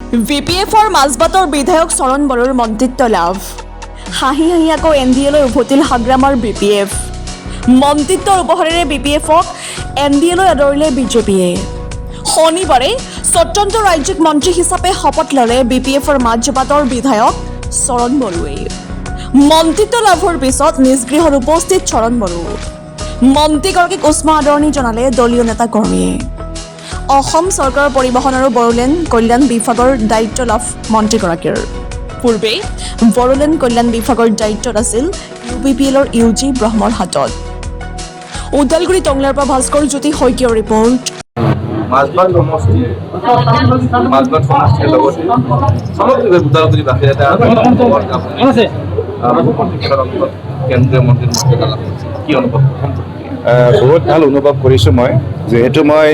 VPFৰ মাজবাটৰ বিধায়ক চৰণ বড়োৰ মন্ত্ৰিত্ব লাভ। হাঁহি হাঁহি আকৌ NDAলৈ উভতিল হাগ্ৰামৰ BPF। মন্ত্ৰিত্বৰ উপহাৰেৰে BPFক NDAলৈ আদৰিলে বিজেপিয়ে। শনিবাৰে স্বতন্ত্ৰ ৰাজ্যিক মন্ত্ৰী হিচাপে শপত ল'লে BPFৰ মাজবাটৰ বিধায়ক চৰণ বড়োৱে। মন্ত্ৰিত্ব লাভৰ পিছত নিজ গৃহত উপস্থিত চৰণ বড়ো। মন্ত্ৰীগৰাকীক উষ্ম আদৰণি জনালে দলীয় নেতা কৰ্মীয়ে। অসম চৰকাৰৰ পৰিবহণ আৰু বড়োলেণ্ড কল্যাণ বিভাগৰ দায়িত্ব লাভ মন্ত্ৰীগৰাকীৰ। পূৰ্বে বড়োলেণ্ড কল্যাণ বিভাগৰ দায়িত্বত আছিল UPPLৰ UG ব্ৰহ্মৰ হাতত। ওদালগুৰি টংলাৰ পৰা ভাস্কৰ জ্যোতি শইকীয়াৰ ৰিপৰ্ট। মাজবাট সমষ্টিৰ লগতে সমগ্ৰ ওদালগুৰিবাসীৰ এটা কেন্দ্ৰীয় মন্ত্ৰীৰ মৰ্যাদা লাভ কৰিছে। কি অনুভৱ? বহুত ভাল অনুভৱ কৰিছোঁ মই, যিহেতু মই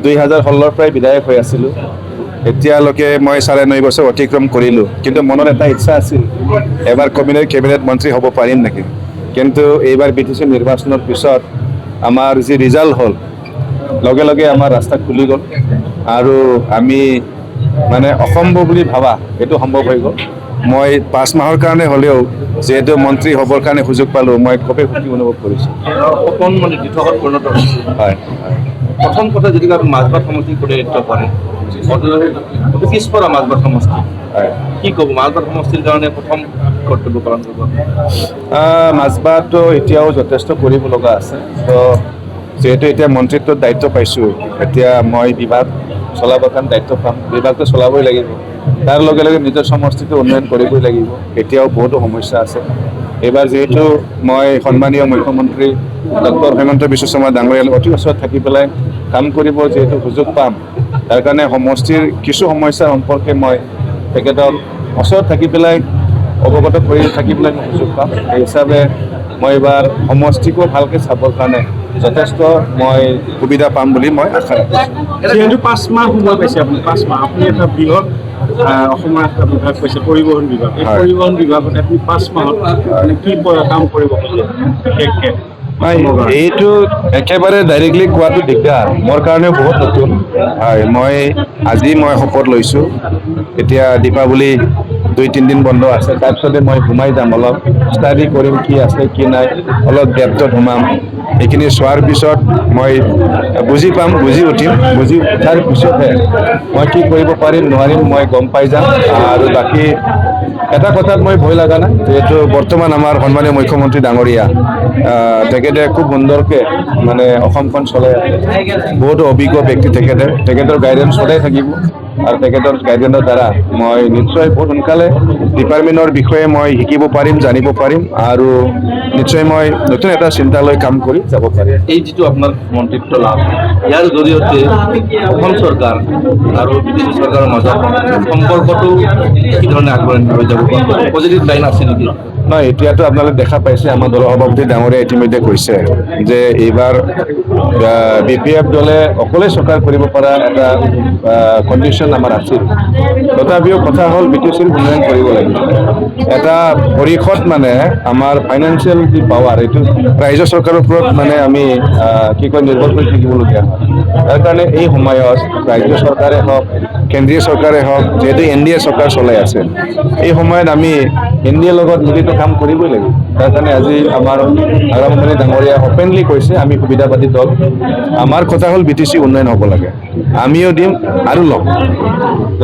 2016 পৰাই বিধায়ক হৈ আছিলোঁ। এতিয়ালৈকে মই 9.5 বছৰ অতিক্ৰম কৰিলোঁ, কিন্তু মনত এটা ইচ্ছা আছিল এবাৰ কেবিনেট মন্ত্ৰী হ'ব পাৰিম নেকি। কিন্তু এইবাৰ BTC নিৰ্বাচনৰ পিছত আমাৰ যি ৰিজাল্ট হ'ল, লগে লগে আমাৰ ৰাস্তা খুলি গ'ল আৰু আমি মানে অসম্ভৱ বুলি ভাবা এইটো সম্ভৱ হৈ গ'ল। মই 5 মাহৰ কাৰণে হ'লেও যিহেতু মন্ত্ৰী হ'বৰ কাৰণে সুযোগ পালোঁ, মই খুবেই সুখী অনুভৱ কৰিছোঁ। সপোন মানে দিঠকত পৰিণত হৈছে। হয়। প্ৰথম কথা যদি আপুনি মাজবাট সমষ্টি প্ৰতিনিধিত্ব কৰে, পিছপৰা মাজবাট সমষ্টি, হয়, কি ক'ব? মাজবাট সমষ্টিৰ কাৰণে প্ৰথম কৰ্তব্য পালন কৰিব। মাজবাটটো এতিয়াও যথেষ্ট কৰিব লগা আছে। তো যিহেতু এতিয়া মন্ত্ৰিত্বৰ দায়িত্ব পাইছোঁ, এতিয়া মই বিভাগ চলাবৰ কাৰণে দায়িত্ব পাম। বিভাগটো চলাবই লাগিব, তাৰ লগে লগে নিজৰ সমষ্টিটো উন্নয়ন কৰিবই লাগিব। এতিয়াও বহুতো সমস্যা আছে। এইবাৰ যিহেতু মই সন্মানীয় মুখ্যমন্ত্ৰী ডক্টৰ হিমন্ত বিশ্ব শৰ্মা ডাঙৰীয়াৰ অতি ওচৰত থাকি পেলাই কাম কৰিব যিহেতু সুযোগ পাম, তাৰ কাৰণে সমষ্টিৰ কিছু সমস্যা সম্পৰ্কে মই তেখেতক ওচৰত থাকি পেলাই অৱগত কৰি থাকি পেলাই মই সুযোগ পাম। সেই হিচাপে মই এইবাৰ সমষ্টিকো ভালকৈ চাবৰ কাৰণে যথেষ্ট মই সুবিধা পাম বুলি মই আশা ৰাখিছোঁ। যিহেতু 5 মাহ সময় পাইছে আপুনি, 5 মাহ আপুনি এটা বৃহৎ অসমৰ এটা বিভাগ পাইছে, পৰিবহণ বিভাগ। এই পৰিবহণ বিভাগত আপুনি 5 মাহত কি কাম কৰিব বিশেষকৈ? এইটো একেবাৰে ডাইৰেক্টলি কোৱাটো দিগদাৰ, মোৰ কাৰণেও বহুত নতুন। হয়, আজি মই শপত লৈছোঁ। এতিয়া দীপাৱলী 2-3 দিন বন্ধ আছে, তাৰপিছতে মই সোমাই যাম, অলপ ষ্টাডি কৰিম কি আছে কি নাই, অলপ ডেপথত সোমাম। এইখিনি চোৱাৰ পিছত মই বুজি পাম, বুজি উঠিম। বুজি উঠাৰ পিছতহে মই কি কৰিব পাৰিম নোৱাৰিম মই গম পাই যাম। আৰু বাকী এটা কথাত মই ভয় লগা নাই, যিহেতু বৰ্তমান আমাৰ সন্মানীয় মুখ্যমন্ত্ৰী ডাঙৰীয়া তেখেতে খুব সুন্দৰকৈ মানে অসমখন চলাই আছে। বহুতো অভিজ্ঞ ব্যক্তি তেখেতৰ গাইডেঞ্চ সদায় থাকিব আৰু তেখেতৰ গাইডেঞ্চৰ দ্বাৰা মই নিশ্চয় বহুত সোনকালে ডিপাৰ্টমেণ্টৰ বিষয়ে মই শিকিব পাৰিম, জানিব পাৰিম আৰু নিশ্চয় মই নতুন এটা চিন্তালৈ কাম কৰি যাব পাৰিম। এই যিটো আপোনাৰ মন্ত্ৰিত্ব লাভ, ইয়াৰ জৰিয়তে অসম চৰকাৰ আৰু BTC চৰকাৰৰ মাজত সম্পৰ্কটো কি ধৰণে আগবাঢ়ি লৈ যাব? পজিটিভ লাইন আছে নেকি? নহয়, এতিয়াতো আপোনালোকে দেখা পাইছে আমাৰ দলৰ সভাপতি ডাঙৰীয়া ইতিমধ্যে কৈছে যে এইবাৰ BPF দলে অকলে চৰকাৰ কৰিব পৰা এটা কণ্ডিশ্যন আমাৰ আছিল। তথাপিও কথা হ'ল BTCৰ উন্নয়ন কৰিব লাগিব। এটা পৰিষদ মানে আমাৰ ফাইনেন্সিয়েল যি পাৱাৰ, এইটো ৰাজ্য চৰকাৰৰ ওপৰত মানে আমি নিৰ্ভৰ কৰি থাকিবলগীয়া হয়। তাৰ কাৰণে এই সময়ত ৰাজ্য চৰকাৰে হওক, কেন্দ্ৰীয় চৰকাৰে হওক, যিহেতু NDA চৰকাৰ চলাই আছে, এই সময়ত আমি NDAৰ লগত মিলিতো কাম কৰিবই লাগিব। তাৰ কাৰণে আজি আমাৰ আগ্ৰামণি ডাঙৰীয়া অপেনলি কৈছে আমি সুবিধাবাদী দল। আমাৰ কথা হ'ল BTC উন্নয়ন হ'ব লাগে, আমিও দিম আৰু ল'ম।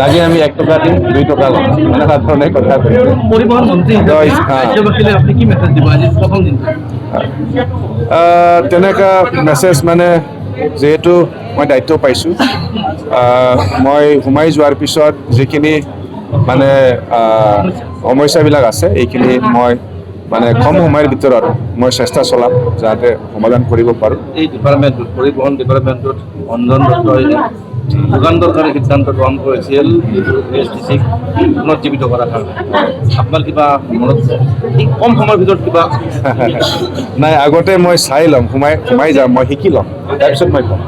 লাগে আমি 1 টকা দিম, 2 টকা ল'ম, মানে সাধাৰণে কথা কৈছে। পৰিবহণ মন্ত্ৰী ৰাজ্যবাসীলৈ আপুনি কি মেছেজ দিব আজি প্ৰথম দিনটো? তেনেকুৱা মেছেজ মানে যিহেতু মই দায়িত্ব পাইছোঁ, মই সোমাই যোৱাৰ পিছত যিখিনি মানে সমস্যাবিলাক আছে এইখিনি মই মানে কম সময়ৰ ভিতৰত মই চেষ্টা চলাম যাতে সমাধান কৰিব পাৰোঁ। এই ডিপাৰ্টমেণ্টটোত, পৰিবহণ ডিপাৰ্টমেণ্টটোত অঞ্জন দত্তই যোগান দৰকাৰী সিদ্ধান্ত গ্ৰহণ কৰিছিল BTCক পুনৰুজ্জীৱিত কৰাৰ কাৰণে। আপোনাৰ কিবা মনত কম সময়ৰ ভিতৰত কিবা নাই, আগতে মই চাই ল'ম, সোমাই যাম, মই শিকি ল'ম, তাৰপিছত মই ক'ম।